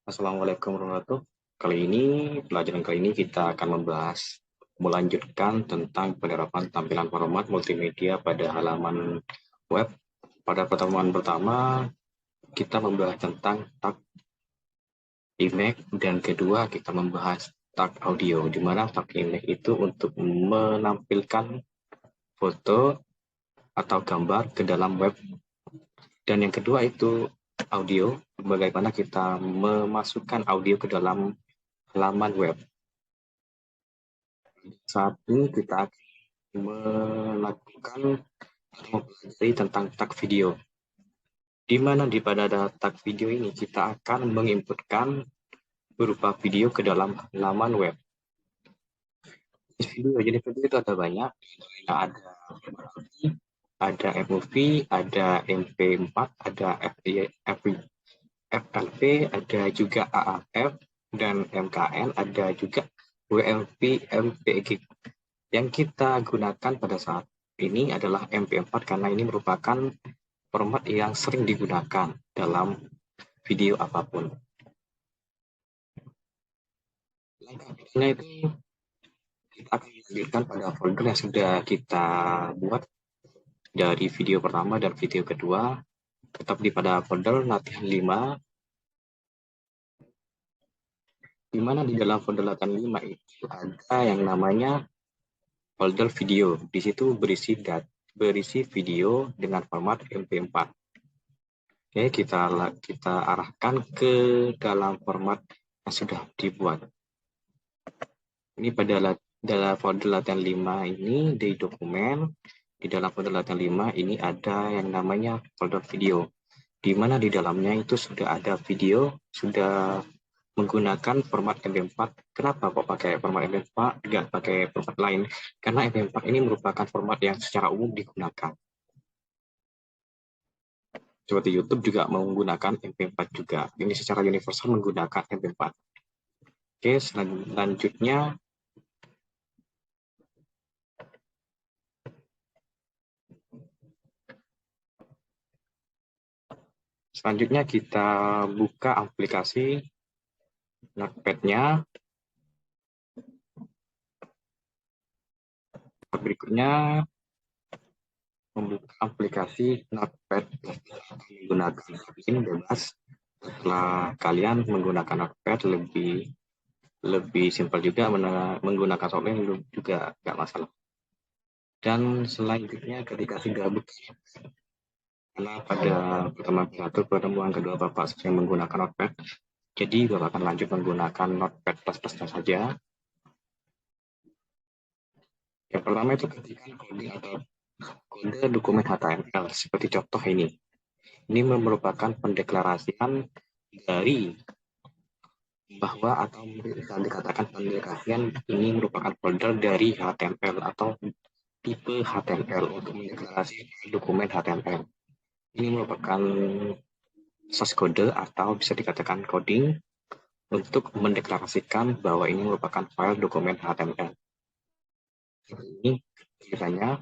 Assalamualaikum warahmatullahi wabarakatuh. Pelajaran kali ini kita akan melanjutkan tentang penerapan tampilan format multimedia pada halaman web. Pada pertemuan pertama, kita membahas tentang tag image, dan kedua kita membahas tag audio, di mana tag image itu untuk menampilkan foto atau gambar ke dalam web. Dan yang kedua itu audio, bagaimana kita memasukkan audio ke dalam halaman web. Saat ini kita akan melakukan atau mempelajari tentang tag video, di mana pada tag video ini kita akan menginputkan berupa video ke dalam halaman web. Jenis video itu ada banyak, ada MOV, ada MP4, ada FLV, ada juga AAF dan MKN, ada juga WMV, MPEG. Yang kita gunakan pada saat ini adalah MP4 karena ini merupakan format yang sering digunakan dalam video apapun. Langkah itu kita akan melanjutkan pada folder yang sudah kita buat dari video pertama dan video kedua, tetap pada folder latihan 5, di mana di dalam folder latihan 5 itu ada yang namanya folder video. Di situ berisi video dengan format MP4. Oke, kita arahkan ke dalam format yang sudah dibuat. Ini pada dalam folder latihan 5 ini di dokumen, di dalam folder latihan 5 ini ada yang namanya folder video, di mana di dalamnya itu sudah ada video, sudah menggunakan format MP4. Kenapa kok pakai format MP4, tidak pakai format lain? Karena MP4 ini merupakan format yang secara umum digunakan. Seperti YouTube juga menggunakan MP4 juga. Ini secara universal menggunakan MP4. Oke, selanjutnya kita buka aplikasi Notepad-nya. Berikutnya membuka aplikasi Notepad menggunakan login bebas. Setelah kalian menggunakan Notepad lebih simpel juga, menggunakan software juga nggak masalah. Dan selanjutnya ketika sudah buka, karena pada pertemuan kedua Bapak sedang menggunakan Notepad, jadi Bapak akan lanjut menggunakan Notepad++ saja. Yang pertama itu ketikkan kode atau kode dokumen HTML seperti contoh ini. Ini merupakan pendeklarasian dari bahwa, atau bisa dikatakan pendeklarasian ini merupakan folder dari HTML atau tipe HTML untuk mendeklarasikan dokumen HTML. Ini merupakan source code atau bisa dikatakan coding untuk mendeklarasikan bahwa ini merupakan file dokumen HTML. Ini biasanya.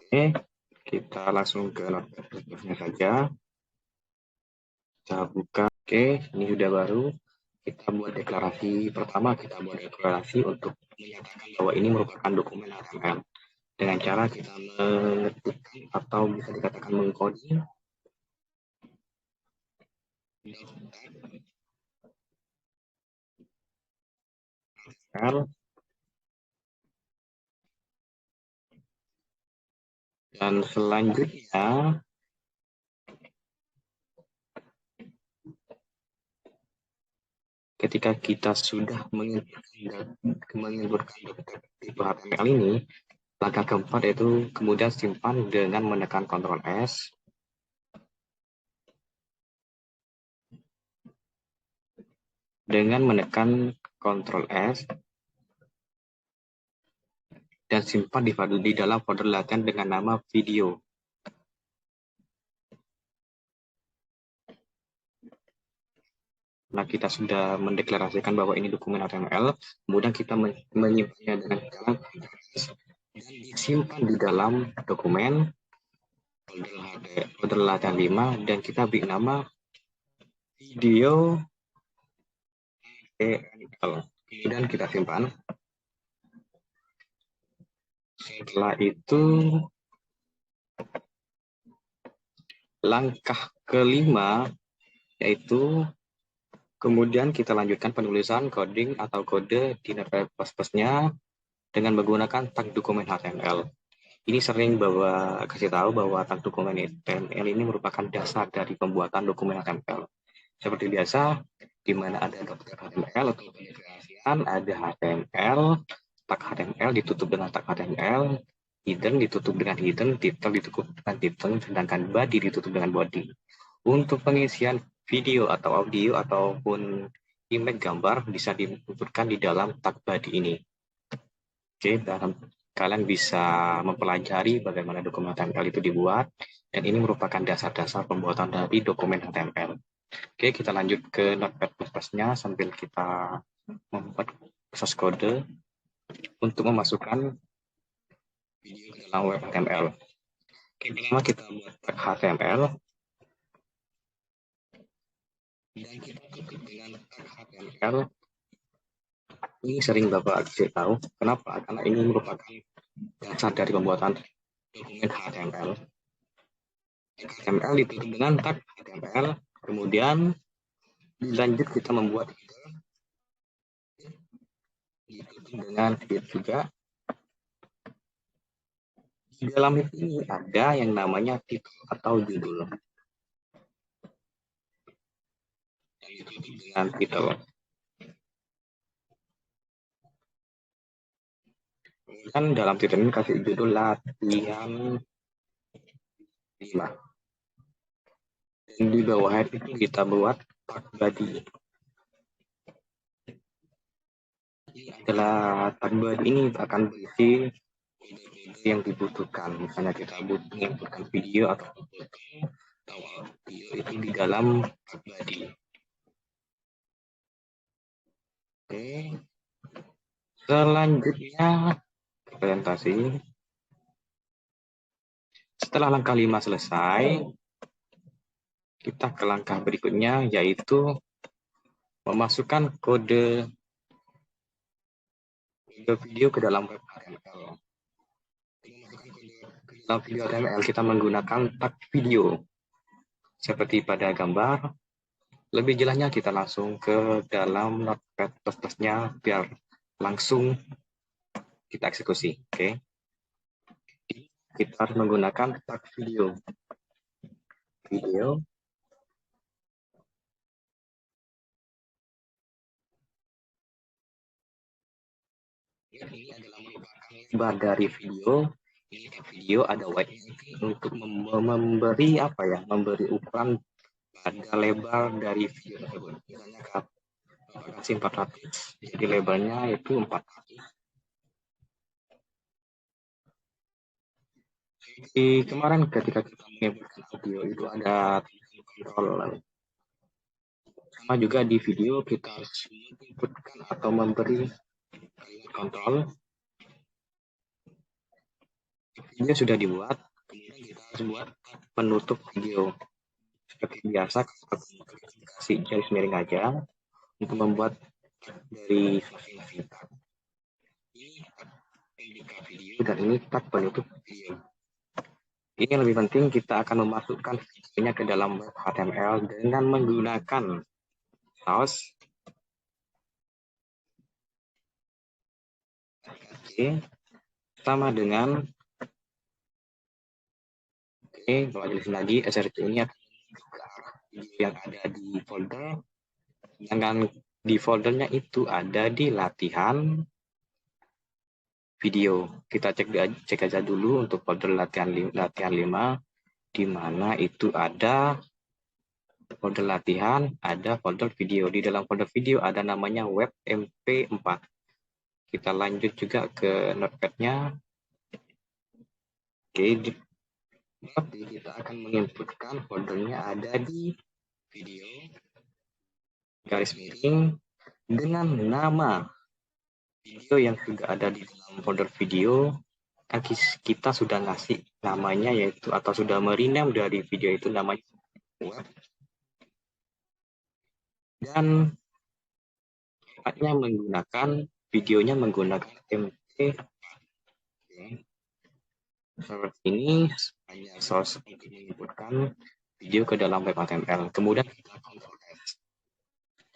Oke, kita langsung ke Notepad++-nya saja. Kita buka. Oke, ini sudah baru. Kita buat deklarasi pertama, kita buat deklarasi untuk menyatakan bahwa ini merupakan dokumen HTML. Dengan cara kita mengetikkan atau bisa dikatakan mengcoding dan selanjutnya ketika kita sudah menginputkan tipe HTML ini, langkah keempat itu kemudian simpan dengan menekan Ctrl S. Dengan menekan Ctrl S dan simpan di dalam folder latihan dengan nama video. Nah, kita sudah mendeklarasikan bahwa ini dokumen HTML, kemudian kita menyimpannya dengan cara dan disimpan di dalam dokumen folder latihan 5 dan kita beri nama video HTML. Kemudian kita simpan. Setelah itu langkah kelima yaitu kemudian kita lanjutkan penulisan coding atau kode di Notepad++ nya dengan menggunakan tag dokumen HTML. Ini sering kasih tahu bahwa tag dokumen HTML ini merupakan dasar dari pembuatan dokumen HTML. Seperti biasa, di mana ada daftar HTML atau penjelasan, ada HTML, tag HTML ditutup dengan tag HTML, hidden ditutup dengan hidden, title ditutup dengan title, sedangkan body ditutup dengan body. Untuk pengisian video atau audio ataupun image gambar bisa diinputkan di dalam tag body ini. Oke, kalian bisa mempelajari bagaimana dokumen HTML itu dibuat, dan ini merupakan dasar-dasar pembuatan dari dokumen HTML. Oke, kita lanjut ke Notepad++-nya sambil kita membuat source code untuk memasukkan video ke dalam web HTML. Oke, pertama kita buat tag HTML, dan kita tutup dengan tag HTML. Ini sering Bapak kasih tahu. Kenapa? Karena ini merupakan dasar dari pembuatan dokumen HTML. HTML ditutup dengan tag HTML, kemudian dilanjut kita membuat header, ditutup dengan header juga. Di dalam ini ada yang namanya titel atau judul. Yang ditutup dengan titel. Kemudian dalam titel ini kasih judul latihan 5. Dan di bawah itu kita buat tag body. Ini adalah tag body ini akan berisi yang dibutuhkan. Misalnya kita butuh menginputkan video atau foto atau audio itu di dalam tag body. Oke. Selanjutnya presentasi. Setelah langkah 5 selesai, kita ke langkah berikutnya yaitu memasukkan kode video ke dalam web HTML. Dalam video HTML kita menggunakan tag video. Seperti pada gambar, lebih jelasnya kita langsung ke dalam Notepad++-nya biar langsung kita eksekusi. Oke. Kita harus menggunakan tag video. Video. Ini adalah gambar dari video. Ini video ada white untuk memberi memberi ukuran pada lebar dari video tersebut. Misalnya kasih 400, jadi lebarnya itu 400. Di kemarin ketika kita menginputkan audio itu ada kontrol. Sama juga di video kita harus menginputkan atau memberi kontrol. Video sudah dibuat, kemudian kita harus buat penutup video. Seperti biasa, kasih garis miring aja untuk membuat dari masing-masing tag. Ini tag video dan ini tag penutup video. Ini lebih penting, kita akan memasukkan videonya ke dalam web HTML dengan menggunakan saus. Oke, sama dengan kalau jelasin lagi, src ini akan ke arah video yang ada di folder. Sedangkan di foldernya itu ada di latihan video. Kita cek aja dulu untuk folder latihan 5, di mana itu ada folder latihan, ada folder video. Di dalam folder video ada namanya web mp4. Kita lanjut juga ke notepad-nya. Oke, tapi kita akan menginputkan foldernya ada di video, garis miring, dengan nama video yang sudah ada di dalam folder video, kita sudah ngasih namanya yaitu atau sudah merename dari video itu namanya web, dan videonya menggunakan MP. Seperti ini hanya source untuk menginputkan video ke dalam web HTML. Kemudian kita Ctrl S,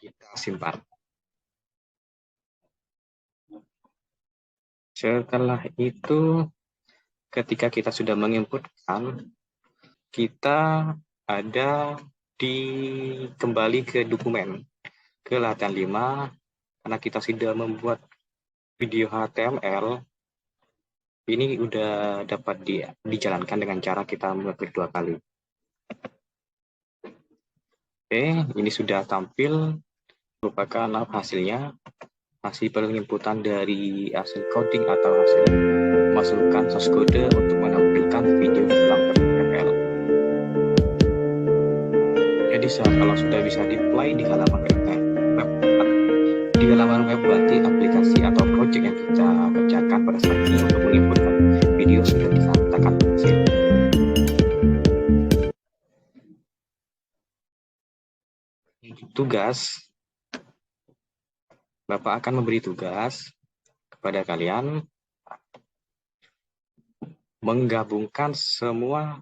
kita simpan. Setelah itu, ketika kita sudah menginputkan, kita ada kembali ke dokumen, ke latihan 5, karena kita sudah membuat video HTML, ini udah dapat dijalankan dengan cara kita mengklik 2 kali. Oke, ini sudah tampil, merupakan hasilnya, hasil penginputan dari hasil coding atau hasil masukkan source code untuk menampilkan video dalam HTML. Jadi kalau sudah bisa di-play di halaman web, berarti aplikasi atau project yang kita kerjakan pada saat ini untuk menginputkan video sudah dikatakan berhasil. Tugas, Bapak akan memberi tugas kepada kalian menggabungkan semua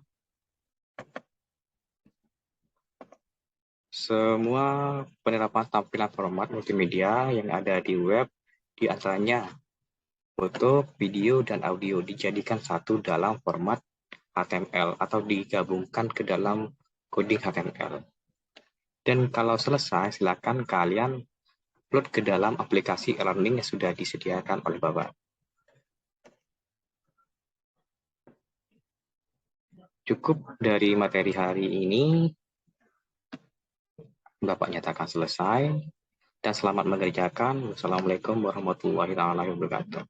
penerapan tampilan format multimedia yang ada di web, di antaranya foto, video, dan audio dijadikan satu dalam format HTML atau digabungkan ke dalam coding HTML. Dan kalau selesai, silakan kalian upload ke dalam aplikasi e-learning yang sudah disediakan oleh Bapak. Cukup dari materi hari ini. Bapak nyatakan selesai. Dan selamat mengerjakan. Wassalamualaikum warahmatullahi wabarakatuh.